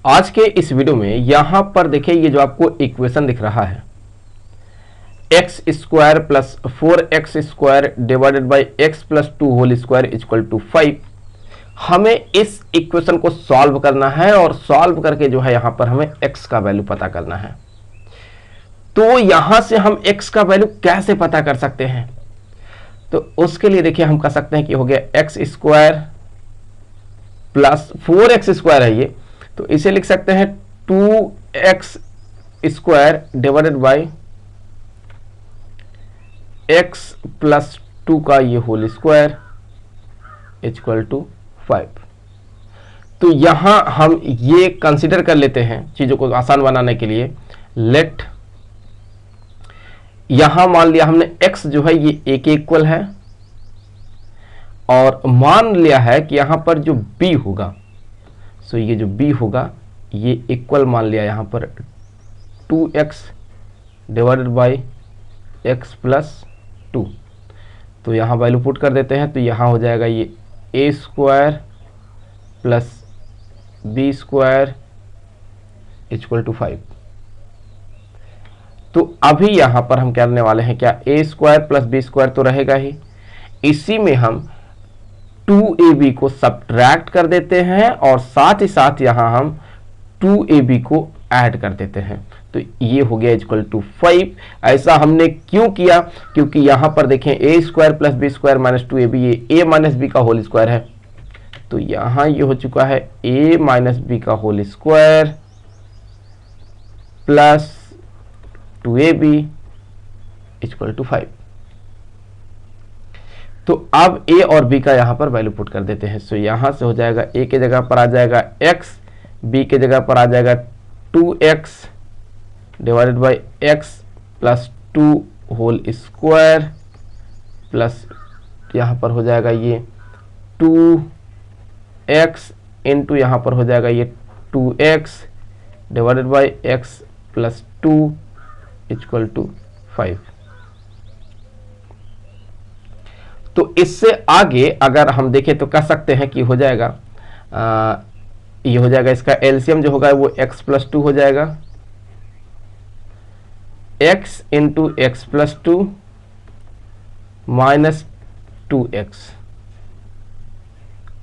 आज के इस वीडियो में यहां पर देखिए ये जो आपको इक्वेशन दिख रहा है x square plus 4x square divided by x plus 2 whole square equal to 5। हमें इस इक्वेशन को सॉल्व करना है और सॉल्व करके जो है यहां पर हमें x का वैल्यू पता करना है। तो यहां से हम x का वैल्यू कैसे पता कर सकते हैं? तो उसके लिए देखिए हम कह सकते हैं कि हो गया x square plus 4x square है ये, तो इसे लिख सकते हैं 2x square divided by x plus 2 का ये होल स्क्वायर इक्वल टू 5। तो यहां हम ये कंसीडर कर लेते हैं चीजों को आसान बनाने के लिए। लेट यहां मान लिया हमने x जो है ये a के इक्वल है और मान लिया है कि यहां पर जो b होगा, सो ये जो b होगा ये इक्वल मान लिया यहां पर 2x divided by x plus 2। तो यहां वैल्यू पुट कर देते हैं, तो यहां हो जाएगा ये a square plus b square equal to 5। तो अभी यहां पर हम क्या करने वाले हैं, क्या a square plus b square तो रहेगा ही, इसी में हम 2ab को सब्ट्रैक्ट कर देते हैं और साथ ही साथ यहां हम 2ab को ऐड कर देते हैं। तो ये हो गया इक्वल टू 5। ऐसा हमने क्यों किया? क्योंकि यहां पर देखें a square plus b square minus 2ab ये a माइनस b का होल स्क्वायर है, तो यहां ये हो चुका है a माइनस b का whole square plus 2ab equal to 5। तो अब a और b का यहां पर वैल्यू पुट कर देते हैं। सो यहां से हो जाएगा a के जगह पर आ जाएगा x, b के जगह पर आ जाएगा 2x divided by x plus 2 whole square plus यहां पर हो जाएगा ये 2x इंटू यहां पर हो जाएगा ये 2x divided by x plus 2 equal to 5। तो इससे आगे अगर हम देखें तो कह सकते हैं कि हो जाएगा ये हो जाएगा इसका एलसीएम जो होगा वो x प्लस 2 हो जाएगा, x into x plus 2 minus 2x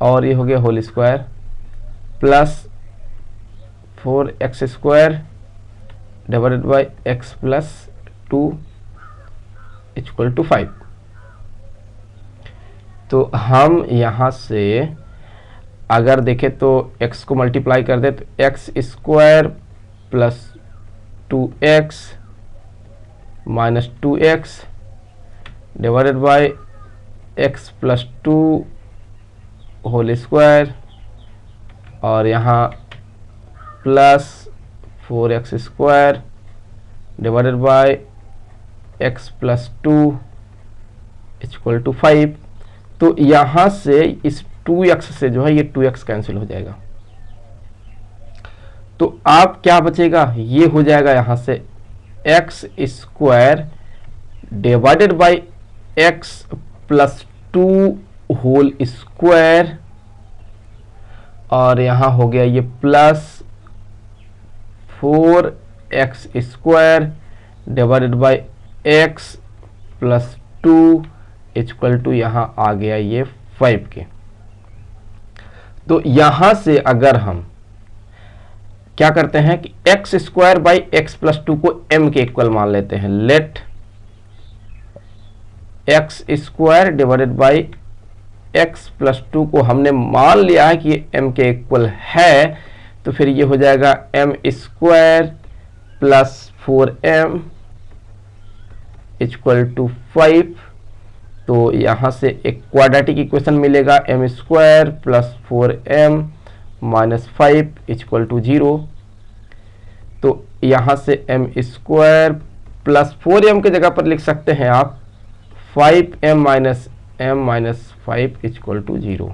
और ये हो गया whole square plus 4x square divided by x plus 2 equal to 5। तो हम यहां से अगर देखें तो x को मल्टीप्लाई कर दे तो x square plus 2x minus 2x divided by x plus 2 whole square और यहाँ plus 4x square divided by x plus 2 equal to 5। तो यहां से इस 2x से जो है ये 2x कैंसिल हो जाएगा, तो आप क्या बचेगा, ये हो जाएगा यहां से x square divided by x plus 2 whole square और यहां हो गया ये plus 4x square divided by x plus 2 equal to यहां आ गया ये 5 के। तो यहां से अगर हम क्या करते हैं कि x square by x plus 2 को m के इक्वल मान लेते हैं। Let x square divided by x plus 2 को हमने मान लिया है कि ये m के इक्वल है, तो फिर ये हो जाएगा m square plus 4m equal to 5। तो यहां से एक क्वाड्रेटिक इक्वेशन मिलेगा m square plus 4m minus 5 equal to 0। तो यहां से m स्क्वायर प्लस 4m के जगह पर लिख सकते हैं आप 5m minus m minus 5 equal to 0।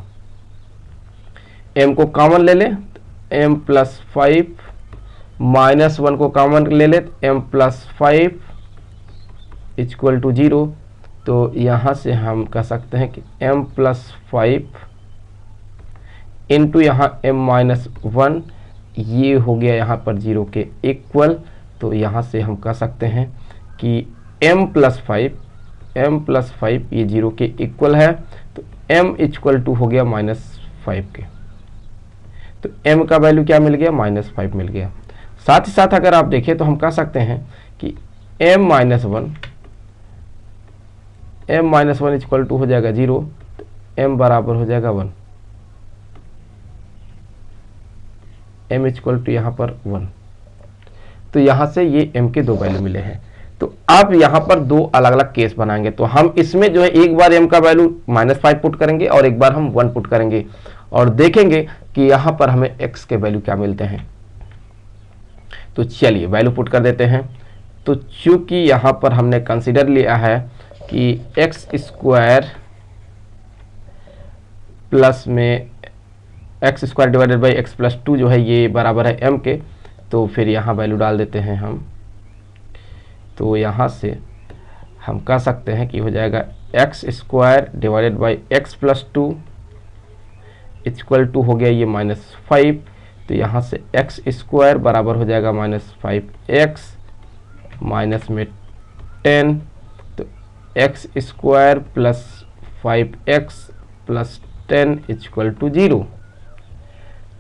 m को कॉमन ले ले m प्लस 5 माइनस 1 को कॉमन ले ले m प्लस 5 इक्वल टू 0। तो यहाँ से हम कह सकते हैं कि m प्लस 5 इंटू यहाँ m माइनस 1 ये हो गया यहाँ पर 0 के इक्वल। तो यहाँ से हम कह सकते हैं कि m प्लस 5 ये 0 के इक्वल है। तो m इक्वल टू हो गया -5 के। तो m का वैल्यू क्या मिल गया, -5 मिल गया। साथ ही साथ अगर आप देखें तो हम कह सकते हैं कि m minus one equal to हो जाएगा 0। तो m बराबर हो जाएगा 1, m इक्वल टू यहाँ पर 1। तो यहाँ से ये m के 2 वैल्यू मिले हैं। तो आप यहाँ पर 2 अलग अलग केस बनाएंगे। तो हम इसमें जो है एक बार m का वैल्यू -5 पुट करेंगे और एक बार हम 1 पुट करेंगे और देखेंगे कि यहाँ पर हमें x के वैल्यू क्या मिलते हैं। तो चलिए वैल्यू पुट कर देते हैं। तो चूंकि यहाँ पर हमने कंसीडर लिया है कि एक्स स्क्वायर प्लस में x square divided by x plus 2 जो है ये बराबर है m के, तो फिर यहाँ वैल्यू डाल देते हैं हम। तो यहाँ से हम कह सकते हैं कि हो जाएगा x square divided by x plus 2 equal to हो गया ये -5। तो यहाँ से एक्स स्क्वायर बराबर हो जाएगा -5x माइनस में 10। तो x square plus 5x plus 10 equal to 0।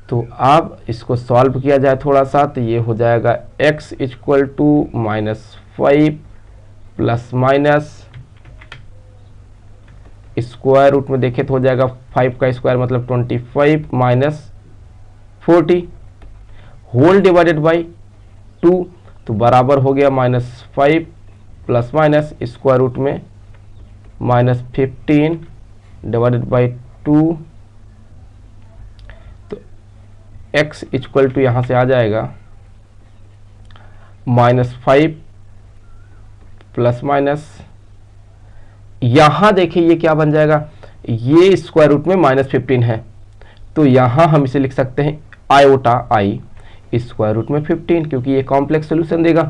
तो अब इसको सॉल्व किया जाए थोड़ा सा, तो ये हो जाएगा x इक्वल टू -5 प्लस माइनस स्क्वायर रूट में देखें तो हो जाएगा 5 का स्क्वायर मतलब 25 माइनस 40 होल डिवाइडेड बाई 2। तो बराबर हो गया -5 प्लस माइनस स्क्वायर रूट में -15 डिवाइडेड बाई 2। तो x इक्वल टू यहाँ से आ जाएगा -5 प्लस माइनस, यहाँ देखिए ये क्या बन जाएगा, ये स्क्वायर रूट में -15 है। तो यहाँ हम इसे लिख सकते हैं आयोटा i स्क्वायर रूट में 15, क्योंकि ये कॉम्प्लेक्स सोल्यूशन देगा,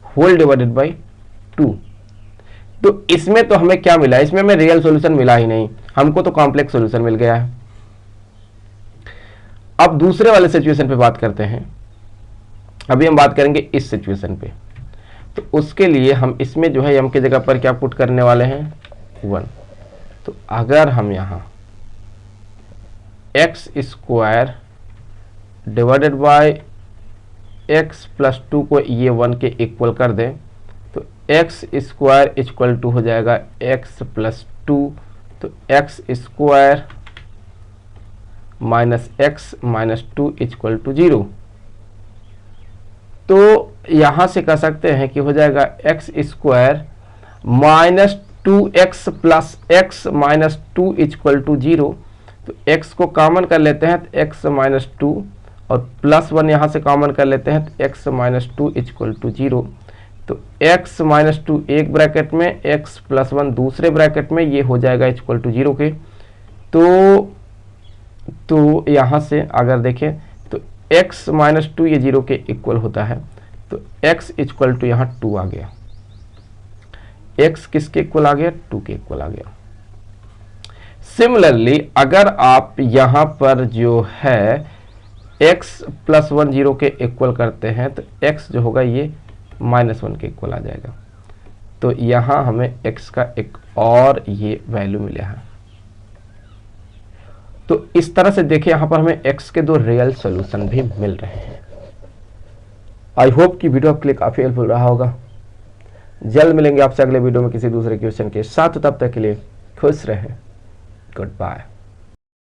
होल डिवाइडेड बाई 2। तो इसमें तो हमें क्या मिला, इसमें हमें रियल सॉल्यूशन मिला ही नहीं, हमको तो कॉम्प्लेक्स सॉल्यूशन मिल गया है। अब दूसरे वाले सिचुएशन पे बात करते हैं। अभी हम बात करेंगे इस सिचुएशन पे। तो उसके लिए हम इसमें जो है m की जगह पर क्या पुट करने वाले हैं, 1। तो अगर हम यहाँ x square divided by x plus 2 को ये 1 के इक्वल कर दें, तो एक्स स्क्वायर इक्वल टू हो जाएगा एक्स प्लस 2। तो x square minus x minus 2 equal to 0। तो यहाँ से कह सकते हैं कि हो जाएगा x square minus 2x plus x minus 2 equal to 0। तो x को कॉमन कर लेते हैं तो x माइनस 2 और प्लस 1 यहाँ से कॉमन कर लेते हैं तो x माइनस 2 इक्वल टू 0। तो x माइनस 2 एक ब्रैकेट में, x प्लस 1 दूसरे ब्रैकेट में, ये हो जाएगा इक्वल टू 0 के। तो यहाँ से अगर देखें तो x माइनस 2 ये 0 के इक्वल होता है। तो x इक्वल टू यहाँ 2 आ गया, x किसके इक्वल आ गया, 2 के इक्वल आ गया। सिमिलरली अगर आप यहाँ पर जो है x प्लस 1 0 के इक्वल करते हैं तो x जो होगा ये -1 के इक्वल आ जाएगा। तो यहाँ हमें x का एक और ये वैल्यू मिला है। तो इस तरह से देखिए यहाँ पर हमें x के 2 रियल सॉल्यूशन भी मिल रहे हैं। आई होप कि वीडियो आपके लिए काफ़ी हेल्पफुल रहा होगा। जल्द मिलेंगे आपसे अगले वीडियो में किसी दूसरे क्वेश्चन के साथ। तब तक के लिए खुश रहें। Good bye.